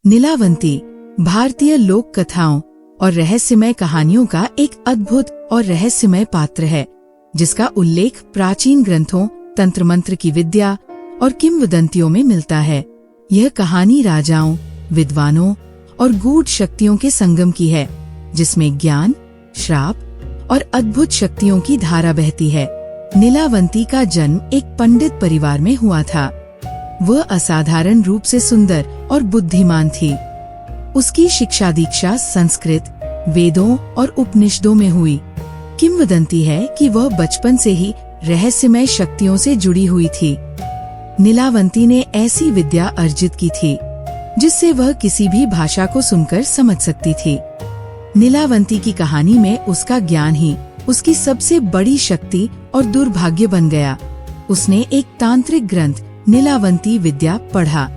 नीलावंती भारतीय लोक कथाओं और रहस्यमय कहानियों का एक अद्भुत और रहस्यमय पात्र है, जिसका उल्लेख प्राचीन ग्रंथों, तंत्र मंत्र की विद्या और किंवदंतियों में मिलता है। यह कहानी राजाओं, विद्वानों और गूढ़ शक्तियों के संगम की है, जिसमें ज्ञान, श्राप और अद्भुत शक्तियों की धारा बहती है। नीलावंती का जन्म एक पंडित परिवार में हुआ था। वह असाधारण रूप से सुंदर और बुद्धिमान थी। उसकी शिक्षा दीक्षा संस्कृत, वेदों और उपनिषदों में हुई। किंवदंती है कि वह बचपन से ही रहस्यमय शक्तियों से जुड़ी हुई थी। नीलावंती ने ऐसी विद्या अर्जित की थी जिससे वह किसी भी भाषा को सुनकर समझ सकती थी। नीलावंती की कहानी में उसका ज्ञान ही उसकी सबसे बड़ी शक्ति और दुर्भाग्य बन गया। उसने एक तांत्रिक ग्रंथ नीलावंती विद्या पढ़ा।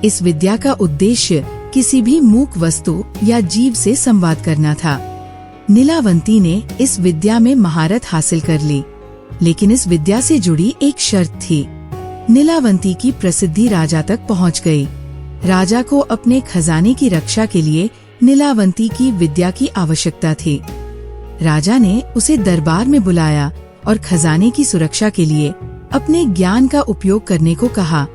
इस विद्या का उद्देश्य किसी भी मूक वस्तु या जीव से संवाद करना था। नीलावंती ने इस विद्या में महारत हासिल कर ली, लेकिन इस विद्या से जुड़ी एक शर्त थी। नीलावंती की प्रसिद्धि राजा तक पहुंच गई। राजा को अपने खजाने की रक्षा के लिए नीलावंती की विद्या की आवश्यकता थी। राजा ने उसे दरबार में बुलाया और खजाने की सुरक्षा के लिए अपने ज्ञान का उपयोग करने को कहा।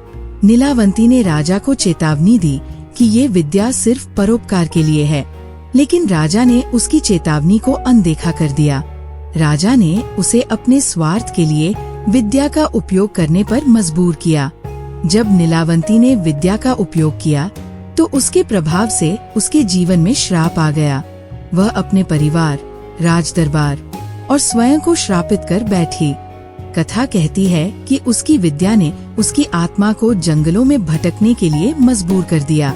नीलावंती ने राजा को चेतावनी दी कि ये विद्या सिर्फ परोपकार के लिए है, लेकिन राजा ने उसकी चेतावनी को अनदेखा कर दिया। राजा ने उसे अपने स्वार्थ के लिए विद्या का उपयोग करने पर मजबूर किया। जब नीलावंती ने विद्या का उपयोग किया तो उसके प्रभाव से उसके जीवन में श्राप आ गया। वह अपने परिवार, राजदरबार और स्वयं को श्रापित कर बैठी। कथा कहती है कि उसकी विद्या ने उसकी आत्मा को जंगलों में भटकने के लिए मजबूर कर दिया।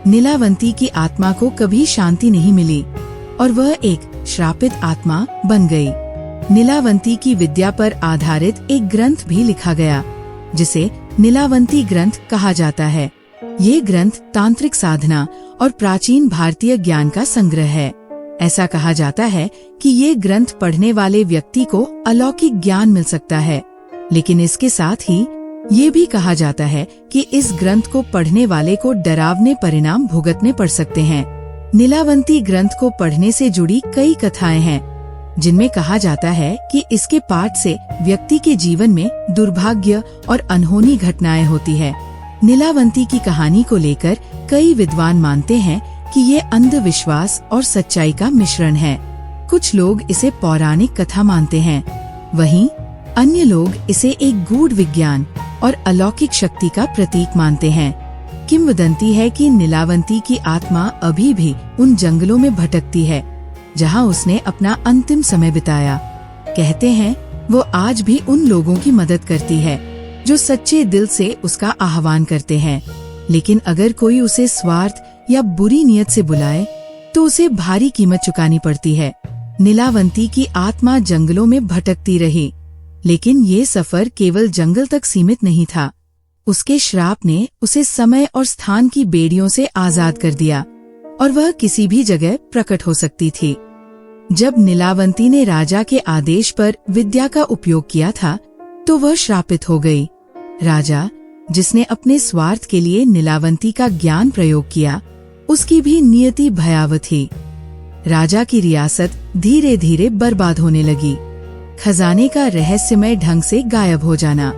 नीलावंती की आत्मा को कभी शांति नहीं मिली और वह एक श्रापित आत्मा बन गई। नीलावंती की विद्या पर आधारित एक ग्रंथ भी लिखा गया, जिसे नीलावंती ग्रंथ कहा जाता है। ये ग्रंथ तांत्रिक साधना और प्राचीन भारतीय ज्ञान का संग्रह है। ऐसा कहा जाता है कि ये ग्रंथ पढ़ने वाले व्यक्ति को अलौकिक ज्ञान मिल सकता है, लेकिन इसके साथ ही ये भी कहा जाता है कि इस ग्रंथ को पढ़ने वाले को डरावने परिणाम भुगतने पड़ सकते हैं। नीलावंती ग्रंथ को पढ़ने से जुड़ी कई कथाएं हैं, जिनमें कहा जाता है कि इसके पाठ से व्यक्ति के जीवन में दुर्भाग्य और अनहोनी घटनाएं होती है। नीलावंती की कहानी को लेकर कई विद्वान मानते हैं कि ये अंधविश्वास और सच्चाई का मिश्रण है। कुछ लोग इसे पौराणिक कथा मानते हैं, वहीं अन्य लोग इसे एक गूढ़ विज्ञान और अलौकिक शक्ति का प्रतीक मानते हैं। किंवदंती है कि नीलावंती की आत्मा अभी भी उन जंगलों में भटकती है जहां उसने अपना अंतिम समय बिताया। कहते हैं वो आज भी उन लोगों की मदद करती है जो सच्चे दिल से उसका आह्वान करते हैं, लेकिन अगर कोई उसे स्वार्थ या बुरी नियत से बुलाए तो उसे भारी कीमत चुकानी पड़ती है। नीलावंती की आत्मा जंगलों में भटकती रही, लेकिन ये सफर केवल जंगल तक सीमित नहीं था। उसके श्राप ने उसे समय और स्थान की बेड़ियों से आजाद कर दिया और वह किसी भी जगह प्रकट हो सकती थी। जब नीलावंती ने राजा के आदेश पर विद्या का उपयोग किया था तो वह श्रापित हो गई। राजा, जिसने अपने स्वार्थ के लिए नीलावंती का ज्ञान प्रयोग किया, उसकी भी नियति भयावह थी। राजा की रियासत धीरे धीरे बर्बाद होने लगी। खजाने का रहस्यमय ढंग से गायब हो जाना,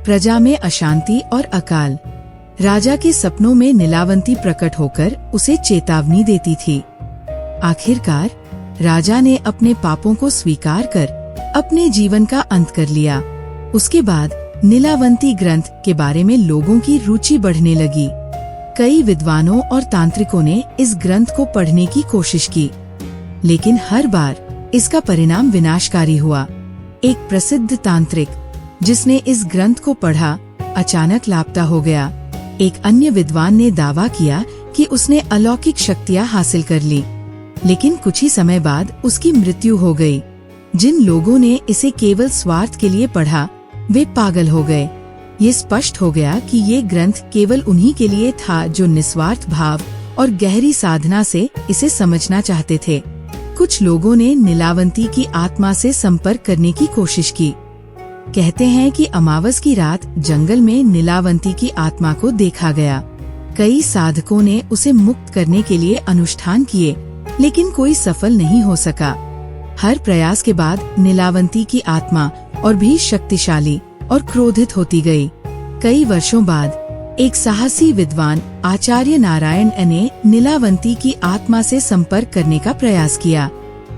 प्रजा में अशांति और अकाल। राजा के सपनों में नीलावंती प्रकट होकर उसे चेतावनी देती थी। आखिरकार राजा ने अपने पापों को स्वीकार कर अपने जीवन का अंत कर लिया। उसके बाद नीलावंती ग्रंथ के बारे में लोगों की रुचि बढ़ने लगी। कई विद्वानों और तांत्रिकों ने इस ग्रंथ को पढ़ने की कोशिश की, लेकिन हर बार इसका परिणाम विनाशकारी हुआ। एक प्रसिद्ध तांत्रिक जिसने इस ग्रंथ को पढ़ा अचानक लापता हो गया। एक अन्य विद्वान ने दावा किया कि उसने अलौकिक शक्तियां हासिल कर ली, लेकिन कुछ ही समय बाद उसकी मृत्यु हो गई। जिन लोगों ने इसे केवल स्वार्थ के लिए पढ़ा, वे पागल हो गए। ये स्पष्ट हो गया कि ये ग्रंथ केवल उन्हीं के लिए था जो निस्वार्थ भाव और गहरी साधना से इसे समझना चाहते थे। कुछ लोगों ने नीलावंती की आत्मा से संपर्क करने की कोशिश की। कहते हैं कि अमावस की रात जंगल में नीलावंती की आत्मा को देखा गया। कई साधकों ने उसे मुक्त करने के लिए अनुष्ठान किए, लेकिन कोई सफल नहीं हो सका। हर प्रयास के बाद नीलावंती की आत्मा और भी शक्तिशाली और क्रोधित होती गई। कई वर्षों बाद एक साहसी विद्वान आचार्य नारायण ने नीलावंती की आत्मा से संपर्क करने का प्रयास किया।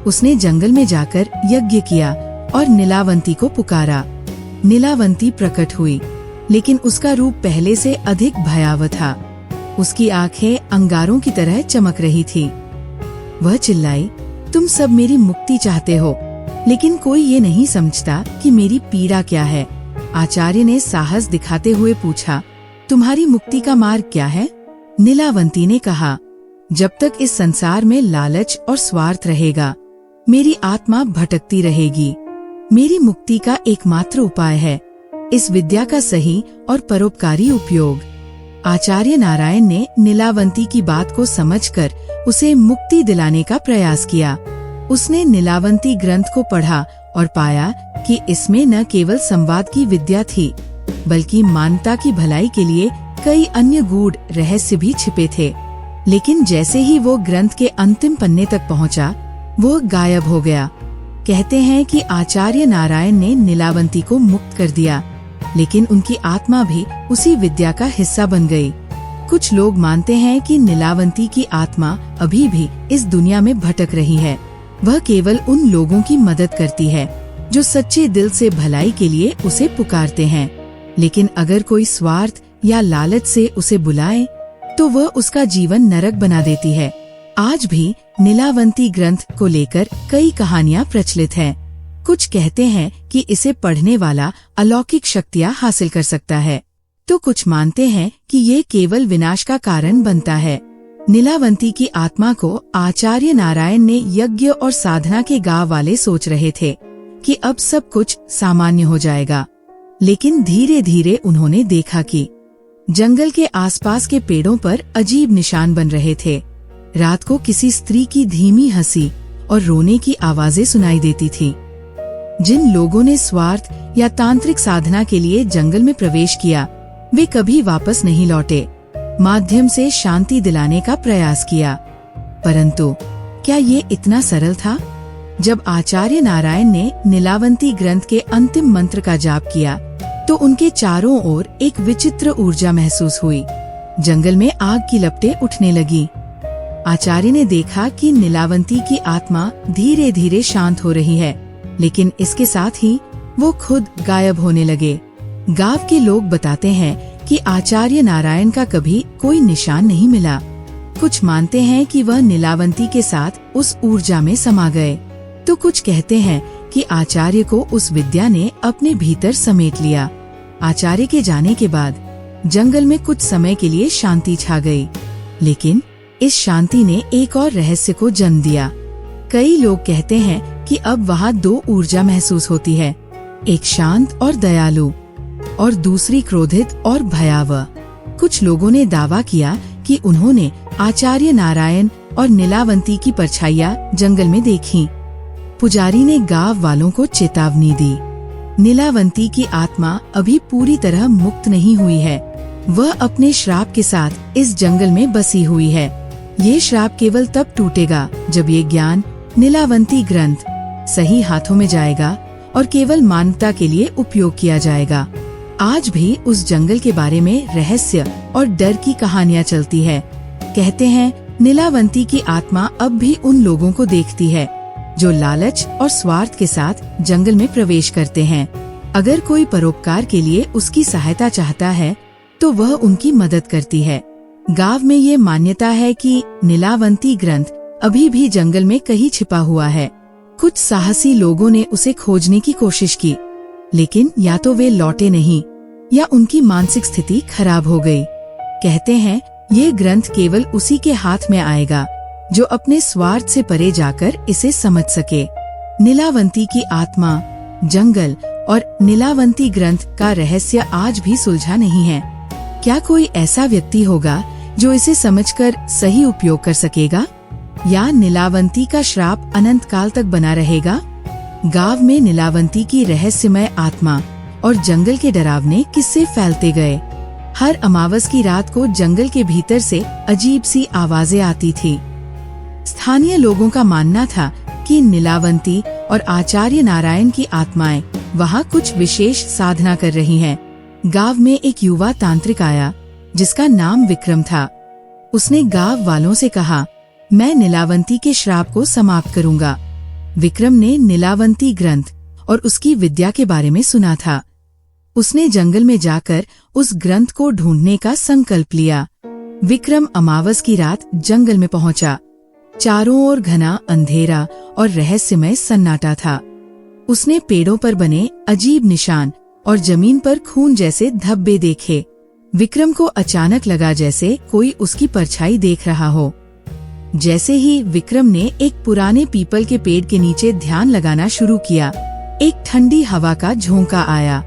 उसने जंगल में जाकर यज्ञ किया और नीलावंती को पुकारा। नीलावंती प्रकट हुई, लेकिन उसका रूप पहले से अधिक भयावह था। उसकी आंखें अंगारों की तरह चमक रही थी। वह चिल्लाई, तुम सब मेरी मुक्ति चाहते हो, लेकिन कोई ये नहीं समझता कि मेरी पीड़ा क्या है। आचार्य ने साहस दिखाते हुए पूछा, तुम्हारी मुक्ति का मार्ग क्या है? नीलावंती ने कहा, जब तक इस संसार में लालच और स्वार्थ रहेगा, मेरी आत्मा भटकती रहेगी। मेरी मुक्ति का एकमात्र उपाय है इस विद्या का सही और परोपकारी उपयोग। आचार्य नारायण ने नीलावंती की बात को समझकर उसे मुक्ति दिलाने का प्रयास किया। उसने नीलावंती ग्रंथ को पढ़ा और पाया कि इसमें न केवल संवाद की विद्या थी, बल्कि मानवता की भलाई के लिए कई अन्य गूढ़ रहस्य भी छिपे थे। लेकिन जैसे ही वो ग्रंथ के अंतिम पन्ने तक पहुंचा, वो गायब हो गया। कहते हैं कि आचार्य नारायण ने नीलावंती को मुक्त कर दिया, लेकिन उनकी आत्मा भी उसी विद्या का हिस्सा बन गई। कुछ लोग मानते हैं कि नीलावंती की आत्मा अभी भी इस दुनिया में भटक रही है। वह केवल उन लोगों की मदद करती है जो सच्चे दिल से भलाई के लिए उसे पुकारते हैं। लेकिन अगर कोई स्वार्थ या लालच से उसे बुलाए, तो वह उसका जीवन नरक बना देती है। आज भी नीलावंती ग्रंथ को लेकर कई कहानियां प्रचलित हैं। कुछ कहते हैं कि इसे पढ़ने वाला अलौकिक शक्तियां हासिल कर सकता है, तो कुछ मानते हैं कि ये केवल विनाश का कारण बनता है। नीलावंती की आत्मा को आचार्य नारायण ने यज्ञ और साधना के गांव वाले सोच रहे थे कि अब सब कुछ सामान्य हो जाएगा। लेकिन धीरे धीरे उन्होंने देखा कि जंगल के आसपास के पेड़ों पर अजीब निशान बन रहे थे। रात को किसी स्त्री की धीमी हंसी और रोने की आवाजें सुनाई देती थी। जिन लोगों ने स्वार्थ या तांत्रिक साधना के लिए जंगल में प्रवेश किया, वे कभी वापस नहीं लौटे। माध्यम से शांति दिलाने का प्रयास किया, परंतु क्या ये इतना सरल था? जब आचार्य नारायण ने नीलावंती ग्रंथ के अंतिम मंत्र का जाप किया, तो उनके चारों ओर एक विचित्र ऊर्जा महसूस हुई। जंगल में आग की लपटें उठने लगी। आचार्य ने देखा कि नीलावंती की आत्मा धीरे धीरे शांत हो रही है, लेकिन इसके साथ ही वो खुद गायब होने लगे। गांव के लोग बताते हैं कि आचार्य नारायण का कभी कोई निशान नहीं मिला। कुछ मानते हैं कि वह नीलावंती के साथ उस ऊर्जा में समा गए, तो कुछ कहते हैं कि आचार्य को उस विद्या ने अपने भीतर समेट लिया। आचार्य के जाने के बाद जंगल में कुछ समय के लिए शांति छा गई, लेकिन इस शांति ने एक और रहस्य को जन्म दिया। कई लोग कहते हैं कि अब वहाँ दो ऊर्जा महसूस होती है, एक शांत और दयालु और दूसरी क्रोधित और भयावह। कुछ लोगों ने दावा किया कि उन्होंने आचार्य नारायण और नीलावंती की परछाइयाँ जंगल में देखी। पुजारी ने गांव वालों को चेतावनी दी, नीलावंती की आत्मा अभी पूरी तरह मुक्त नहीं हुई है। वह अपने श्राप के साथ इस जंगल में बसी हुई है। ये श्राप केवल तब टूटेगा जब ये ज्ञान नीलावंती ग्रंथ सही हाथों में जाएगा और केवल मानवता के लिए उपयोग किया जाएगा। आज भी उस जंगल के बारे में रहस्य और डर की कहानियाँ चलती है। कहते हैं नीलावंती की आत्मा अब भी उन लोगों को देखती है जो लालच और स्वार्थ के साथ जंगल में प्रवेश करते हैं। अगर कोई परोपकार के लिए उसकी सहायता चाहता है, तो वह उनकी मदद करती है। गांव में ये मान्यता है कि नीलावंती ग्रंथ अभी भी जंगल में कहीं छिपा हुआ है। कुछ साहसी लोगों ने उसे खोजने की कोशिश की, लेकिन या तो वे लौटे नहीं या उनकी मानसिक स्थिति खराब हो गई। कहते हैं ये ग्रंथ केवल उसी के हाथ में आएगा जो अपने स्वार्थ से परे जाकर इसे समझ सके। नीलावंती की आत्मा, जंगल और नीलावंती ग्रंथ का रहस्य आज भी सुलझा नहीं है। क्या कोई ऐसा व्यक्ति होगा जो इसे समझकर सही उपयोग कर सकेगा, या नीलावंती का श्राप अनंत काल तक बना रहेगा? गांव में नीलावंती की रहस्यमय आत्मा और जंगल के डरावने किस्से फैलते गए। हर अमावस की रात को जंगल के भीतर से अजीब सी आवाजें आती थी। स्थानीय लोगों का मानना था कि नीलावंती और आचार्य नारायण की आत्माएं वहां कुछ विशेष साधना कर रही हैं। गांव में एक युवा तांत्रिक आया जिसका नाम विक्रम था। उसने गांव वालों से कहा, मैं नीलावंती के श्राप को समाप्त करूंगा। विक्रम ने नीलावंती ग्रंथ और उसकी विद्या के बारे में सुना था। उसने जंगल में जाकर उस ग्रंथ को ढूंढने का संकल्प लिया। विक्रम अमावस की रात जंगल में पहुंचा। चारों ओर घना अंधेरा और रहस्यमय सन्नाटा था। उसने पेड़ों पर बने अजीब निशान और जमीन पर खून जैसे धब्बे देखे। विक्रम को अचानक लगा जैसे कोई उसकी परछाई देख रहा हो। जैसे ही विक्रम ने एक पुराने पीपल के पेड़ के नीचे ध्यान लगाना शुरू किया, एक ठंडी हवा का झोंका आया।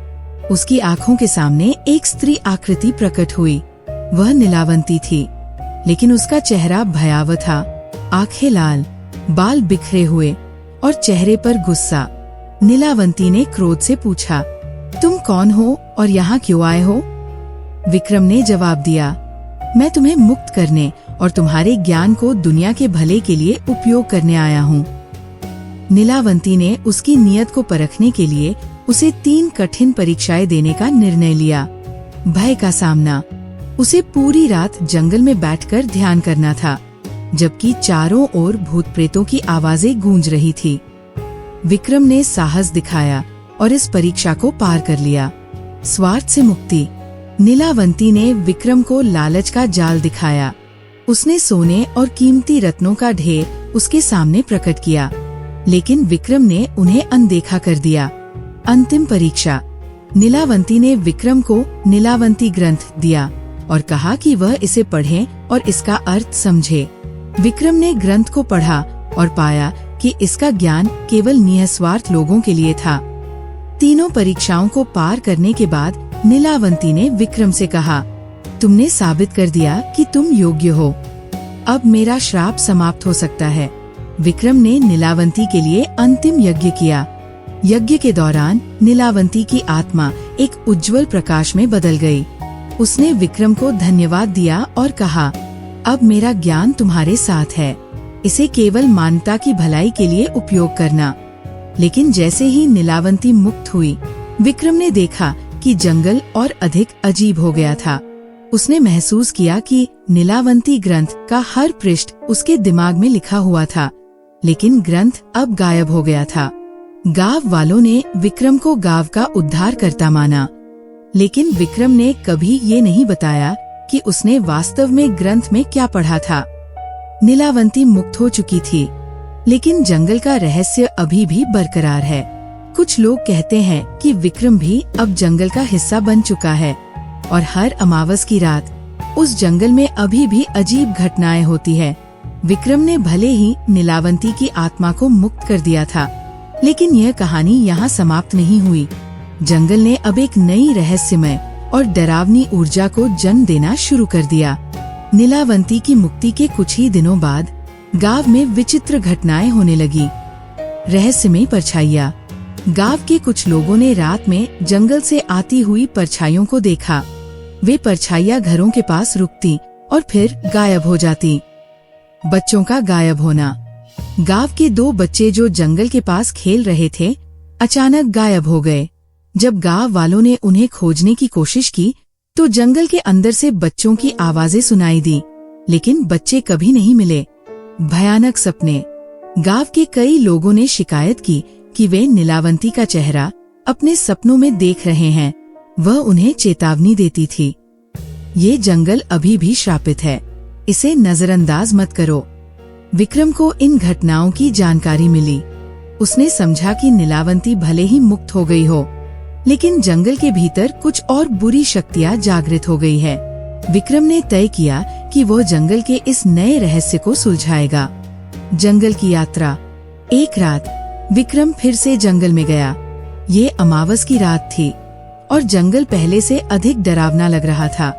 उसकी आंखों के सामने एक स्त्री आकृति प्रकट हुई। वह नीलावंती थी, लेकिन उसका चेहरा भयावह था। आंखें लाल, बाल बिखरे हुए और चेहरे पर गुस्सा। नीलावंती ने क्रोध से पूछा, तुम कौन हो और यहाँ क्यों आए हो? विक्रम ने जवाब दिया, मैं तुम्हें मुक्त करने और तुम्हारे ज्ञान को दुनिया के भले के लिए उपयोग करने आया हूँ। नीलावंती ने उसकी नीयत को परखने के लिए उसे 3 कठिन परीक्षाएं देने का निर्णय लिया। भय का सामना, उसे पूरी रात जंगल में बैठकर ध्यान करना था, जबकि चारों ओर भूत प्रेतों की आवाजें गूंज रही थी। विक्रम ने साहस दिखाया और इस परीक्षा को पार कर लिया। स्वार्थ से मुक्ति, नीलावंती ने विक्रम को लालच का जाल दिखाया। उसने सोने और कीमती रत्नों का ढेर उसके सामने प्रकट किया, लेकिन विक्रम ने उन्हें अनदेखा कर दिया। अंतिम परीक्षा, नीलावंती ने विक्रम को नीलावंती ग्रंथ दिया और कहा कि वह इसे पढ़े और इसका अर्थ समझे। विक्रम ने ग्रंथ को पढ़ा और पाया कि इसका ज्ञान केवल निस्वार्थ लोगों के लिए था। तीनों परीक्षाओं को पार करने के बाद नीलावंती ने विक्रम से कहा, तुमने साबित कर दिया कि तुम योग्य हो। अब मेरा श्राप समाप्त हो सकता है। विक्रम ने नीलावंती के लिए अंतिम यज्ञ किया। यज्ञ के दौरान नीलावंती की आत्मा एक उज्जवल प्रकाश में बदल गई। उसने विक्रम को धन्यवाद दिया और कहा, अब मेरा ज्ञान तुम्हारे साथ है, इसे केवल मानवता की भलाई के लिए उपयोग करना। लेकिन जैसे ही नीलावंती मुक्त हुई, विक्रम ने देखा कि जंगल और अधिक अजीब हो गया था। उसने महसूस किया कि नीलावंती ग्रंथ का हर पृष्ठ उसके दिमाग में लिखा हुआ था, लेकिन ग्रंथ अब गायब हो गया था। गांव वालों ने विक्रम को गांव का उद्धारकर्ता माना, लेकिन विक्रम ने कभी ये नहीं बताया कि उसने वास्तव में ग्रंथ में क्या पढ़ा था। नीलावंती मुक्त हो चुकी थी, लेकिन जंगल का रहस्य अभी भी बरकरार है। कुछ लोग कहते हैं कि विक्रम भी अब जंगल का हिस्सा बन चुका है और हर अमावस की रात उस जंगल में अभी भी अजीब घटनाएं होती है। विक्रम ने भले ही नीलावंती की आत्मा को मुक्त कर दिया था, लेकिन यह कहानी यहाँ समाप्त नहीं हुई। जंगल ने अब एक नई रहस्यमय और डरावनी ऊर्जा को जन्म देना शुरू कर दिया। नीलावंती की मुक्ति के कुछ ही दिनों बाद गांव में विचित्र घटनाएं होने लगी। रहस्यमय परछाइयां, गांव के कुछ लोगों ने रात में जंगल से आती हुई परछाइयों को देखा। वे परछाइयां घरों के पास रुकती और फिर गायब हो जाती। बच्चों का गायब होना, गांव के 2 बच्चे जो जंगल के पास खेल रहे थे अचानक गायब हो गए। जब गांव वालों ने उन्हें खोजने की कोशिश की तो जंगल के अंदर से बच्चों की आवाजें सुनाई दी, लेकिन बच्चे कभी नहीं मिले। भयानक सपने, गांव के कई लोगों ने शिकायत की कि वे नीलावंती का चेहरा अपने सपनों में देख रहे हैं। वह उन्हें चेतावनी देती थी, ये जंगल अभी भी श्रापित है, इसे नजरअंदाज मत करो। विक्रम को इन घटनाओं की जानकारी मिली। उसने समझा कि नीलावंती भले ही मुक्त हो गई हो, लेकिन जंगल के भीतर कुछ और बुरी शक्तियां जागृत हो गई है। विक्रम ने तय किया कि वो जंगल के इस नए रहस्य को सुलझाएगा। जंगल की यात्रा। एक रात विक्रम फिर से जंगल में गया। ये अमावस की रात थी और जंगल पहले से अधिक डरावना लग रहा था।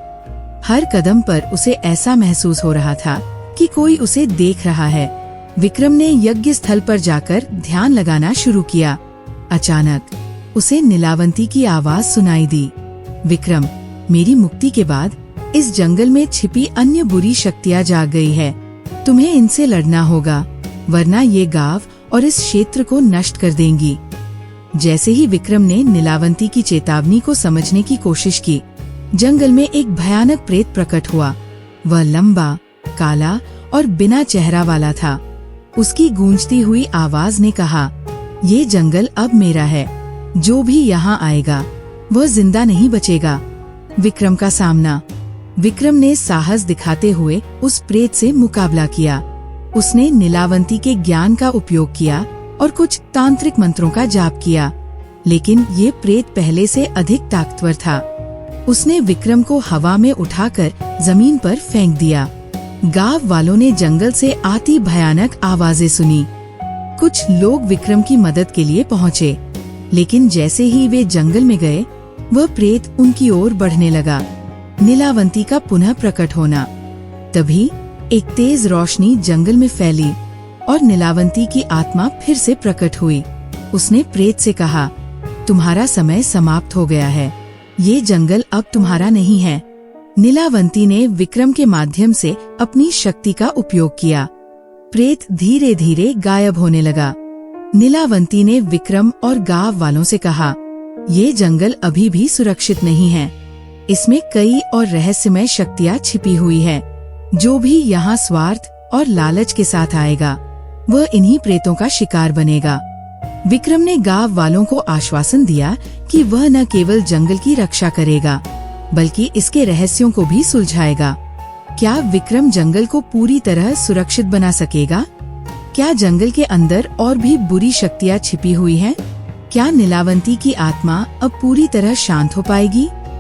हर कदम पर उसे ऐसा महसूस हो रहा था कि कोई उसे देख रहा है। विक्रम ने यज्ञ स्थल पर जाकर ध्यान लगाना शुरू किया। अचानक उसे नीलावंती की आवाज सुनाई दी, विक्रम, मेरी मुक्ति के बाद इस जंगल में छिपी अन्य बुरी शक्तियाँ जाग गई है। तुम्हें इनसे लड़ना होगा, वरना ये गांव और इस क्षेत्र को नष्ट कर देंगी। जैसे ही विक्रम ने नीलावंती की चेतावनी को समझने की कोशिश की, जंगल में एक भयानक प्रेत प्रकट हुआ। वह लंबा, काला और बिना चेहरा वाला था। उसकी गूंजती हुई आवाज ने कहा, ये जंगल अब मेरा है। जो भी यहाँ आएगा वह जिंदा नहीं बचेगा। विक्रम का सामना। विक्रम ने साहस दिखाते हुए उस प्रेत से मुकाबला किया। उसने नीलावंती के ज्ञान का उपयोग किया और कुछ तांत्रिक मंत्रों का जाप किया, लेकिन ये प्रेत पहले से अधिक ताकतवर था। उसने विक्रम को हवा में उठाकर जमीन पर फेंक दिया। गांव वालों ने जंगल से आती भयानक आवाजें सुनी। कुछ लोग विक्रम की मदद के लिए पहुँचे, लेकिन जैसे ही वे जंगल में गए, वह प्रेत उनकी ओर बढ़ने लगा। नीलावंती का पुनः प्रकट होना। तभी एक तेज रोशनी जंगल में फैली और नीलावंती की आत्मा फिर से प्रकट हुई। उसने प्रेत से कहा, तुम्हारा समय समाप्त हो गया है। ये जंगल अब तुम्हारा नहीं है। नीलावंती ने विक्रम के माध्यम से अपनी शक्ति का उपयोग किया। प्रेत धीरे धीरे गायब होने लगा। नीलावंती ने विक्रम और गांव वालों से कहा, ये जंगल अभी भी सुरक्षित नहीं है। इसमें कई और रहस्यमय शक्तियाँ छिपी हुई है। जो भी यहाँ स्वार्थ और लालच के साथ आएगा, वह इन्हीं प्रेतों का शिकार बनेगा। विक्रम ने गांव वालों को आश्वासन दिया कि वह न केवल जंगल की रक्षा करेगा, बल्कि इसके रहस्यों को भी सुलझाएगा। क्या विक्रम जंगल को पूरी तरह सुरक्षित बना सकेगा? क्या जंगल के अंदर और भी बुरी शक्तियाँ छिपी हुई हैं? क्या नीलावंती की आत्मा अब पूरी तरह शांत हो पाएगी?